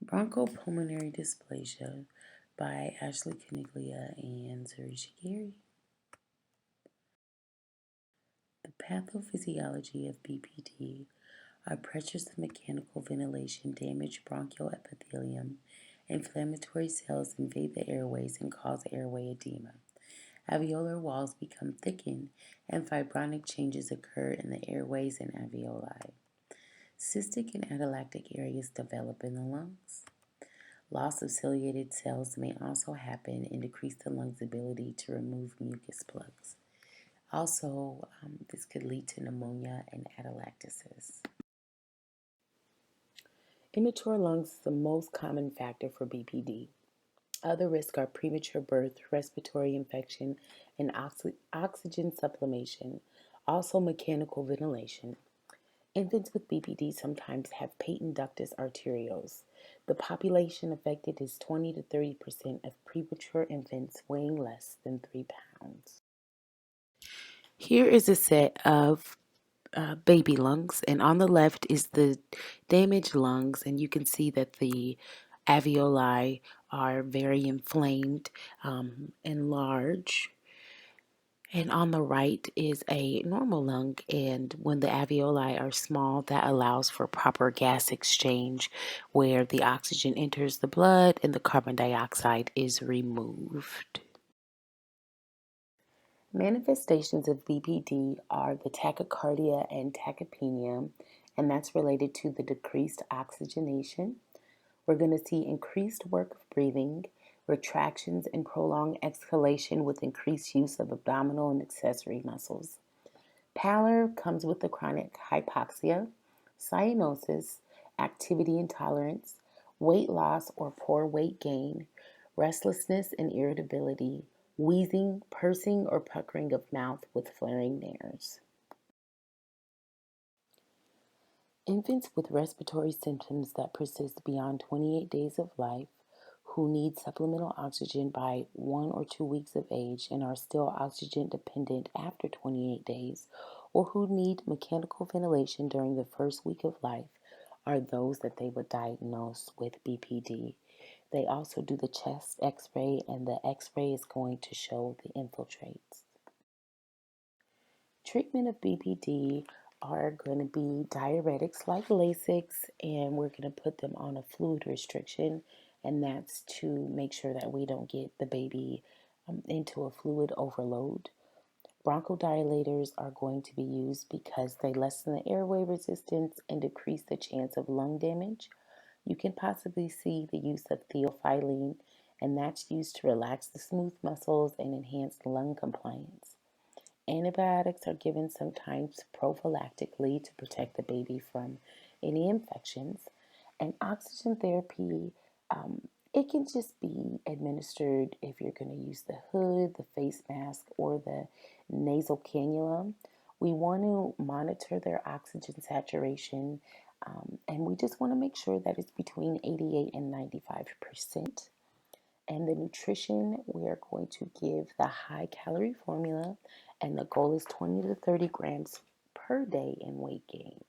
Bronchopulmonary dysplasia by Ashley Caniglia and Zarisha Gary. The pathophysiology of BPD are pressures of mechanical ventilation damage bronchial epithelium. Inflammatory cells invade the airways and cause airway edema. Alveolar walls become thickened and fibronic changes occur in the airways and alveoli. Cystic and atelectic areas develop in the lungs. Loss of ciliated cells may also happen and decrease the lung's ability to remove mucus plugs. Also, this could lead to pneumonia and atelectasis. Immature lungs is the most common factor for BPD. Other risks are premature birth, respiratory infection, and oxygen sublimation, also mechanical ventilation. Infants with BPD sometimes have patent ductus arteriosus. The population affected is 20 to 30% of premature infants weighing less than 3 pounds. Here is a set of baby lungs, and on the left is the damaged lungs, and you can see that the alveoli are very inflamed and large. And on the right is a normal lung, and when the alveoli are small, that allows for proper gas exchange where the oxygen enters the blood and the carbon dioxide is removed. Manifestations of BPD are the tachycardia and tachypnea, and that's related to the decreased oxygenation. We're going to see increased work of breathing, retractions, and prolonged exhalation with increased use of abdominal and accessory muscles. Pallor comes with the chronic hypoxia, cyanosis, activity intolerance, weight loss or poor weight gain, restlessness and irritability, wheezing, pursing, or puckering of mouth with flaring nares. Infants with respiratory symptoms that persist beyond 28 days of life, who need supplemental oxygen by 1 or 2 weeks of age and are still oxygen dependent after 28 days, or who need mechanical ventilation during the first week of life, are those that they would diagnose with BPD. They also do the chest x-ray, and the x-ray is going to show the infiltrates. Treatment of BPD are going to be diuretics like Lasix, and we're going to put them on a fluid restriction, and that's to make sure that we don't get the baby into a fluid overload. Bronchodilators are going to be used because they lessen the airway resistance and decrease the chance of lung damage. You can possibly see the use of theophylline, and that's used to relax the smooth muscles and enhance lung compliance. Antibiotics are given sometimes prophylactically to protect the baby from any infections. And oxygen therapy, it can just be administered if you're going to use the hood, the face mask, or the nasal cannula. We want to monitor their oxygen saturation, and we just want to make sure that it's between 88 and 95%. And the nutrition, we are going to give the high calorie formula, and the goal is 20 to 30 grams per day in weight gain.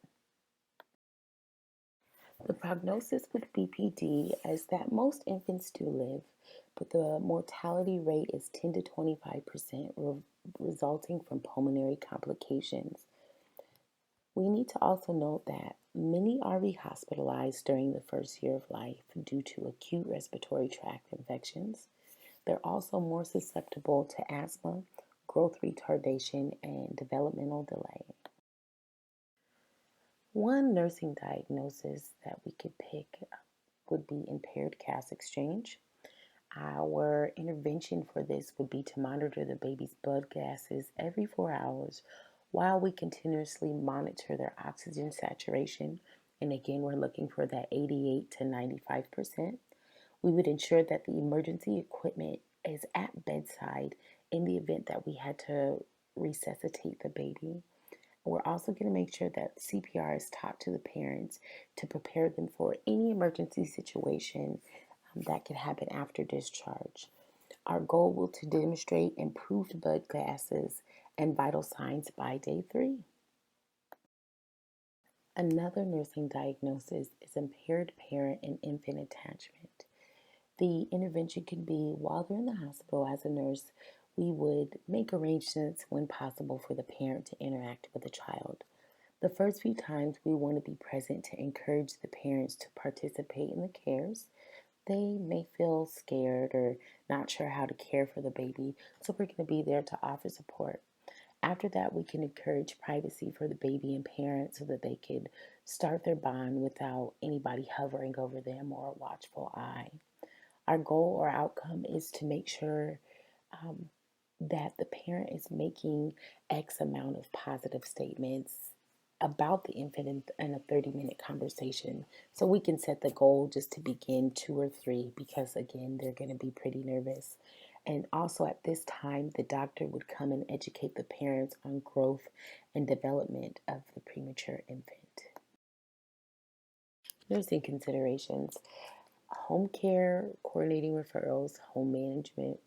The prognosis with BPD is that most infants do live, but the mortality rate is 10 to 25%, resulting from pulmonary complications. We need to also note that many are rehospitalized during the first year of life due to acute respiratory tract infections. They're also more susceptible to asthma, growth retardation, and developmental delay. One nursing diagnosis that we could pick would be impaired gas exchange. Our intervention for this would be to monitor the baby's blood gases every 4 hours while we continuously monitor their oxygen saturation. And again, we're looking for that 88 to 95%. We would ensure that the emergency equipment is at bedside in the event that we had to resuscitate the baby. We're also going to make sure that CPR is taught to the parents to prepare them for any emergency situation that could happen after discharge. Our goal will to demonstrate improved blood gases and vital signs by day 3. Another nursing diagnosis is impaired parent and infant attachment. The intervention can be while they're in the hospital. As a nurse, we would make arrangements when possible for the parent to interact with the child. The first few times we want to be present to encourage the parents to participate in the cares. They may feel scared or not sure how to care for the baby, so we're going to be there to offer support. After that, we can encourage privacy for the baby and parent so that they could start their bond without anybody hovering over them or a watchful eye. Our goal or outcome is to make sure um, that the parent is making X amount of positive statements about the infant in a 30-minute conversation. So we can set the goal just to begin 2 or 3 because, again, they're going to be pretty nervous. And also at this time, the doctor would come and educate the parents on growth and development of the premature infant. Nursing considerations: home care, coordinating referrals, home management.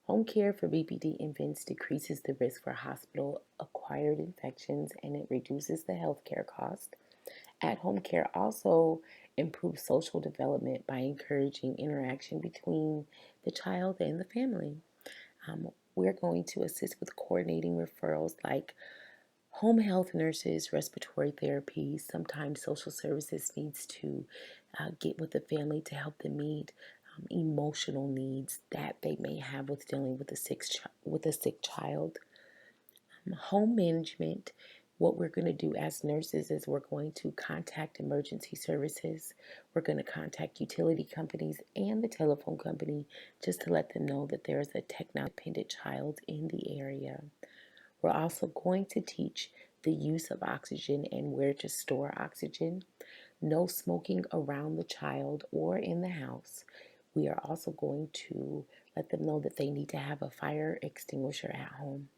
Home care for BPD infants decreases the risk for hospital acquired infections and it reduces the healthcare cost. At home care also improves social development by encouraging interaction between the child and the family. We're going to assist with coordinating referrals like home health nurses, respiratory therapy. Sometimes social services needs to get with the family to help them meet emotional needs that they may have with dealing with a sick child. Home management. What we're going to do as nurses is we're going to contact emergency services. We're going to contact utility companies and the telephone company just to let them know that there is a technology-dependent child in the area. We're also going to teach the use of oxygen and where to store oxygen. No smoking around the child or in the house. We are also going to let them know that they need to have a fire extinguisher at home.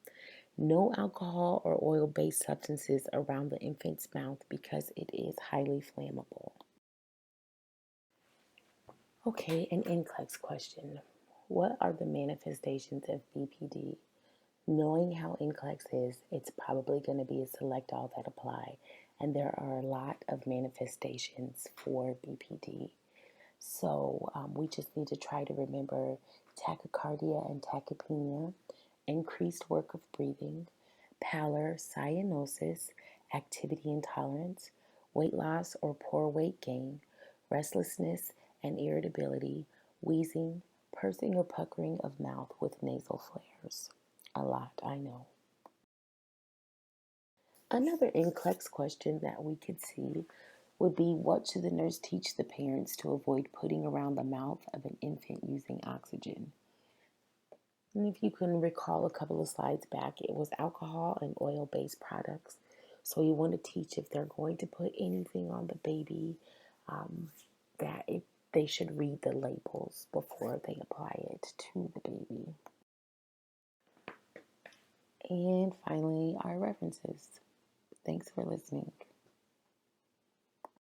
No alcohol or oil-based substances around the infant's mouth because it is highly flammable. Okay, an NCLEX question. What are the manifestations of BPD? Knowing how NCLEX is, it's probably going to be a select all that apply, and there are a lot of manifestations for BPD. So we just need to try to remember tachycardia and tachypnea, increased work of breathing, pallor, cyanosis, activity intolerance, weight loss or poor weight gain, restlessness and irritability, wheezing, pursing or puckering of mouth with nasal flares. A lot, I know. Another NCLEX question that we could see would be, what should the nurse teach the parents to avoid putting around the mouth of an infant using oxygen? And if you can recall a couple of slides back, it was alcohol and oil-based products. So you want to teach if they're going to put anything on the baby, um, that they should read the labels before they apply it to the baby. And finally, our references. Thanks for listening.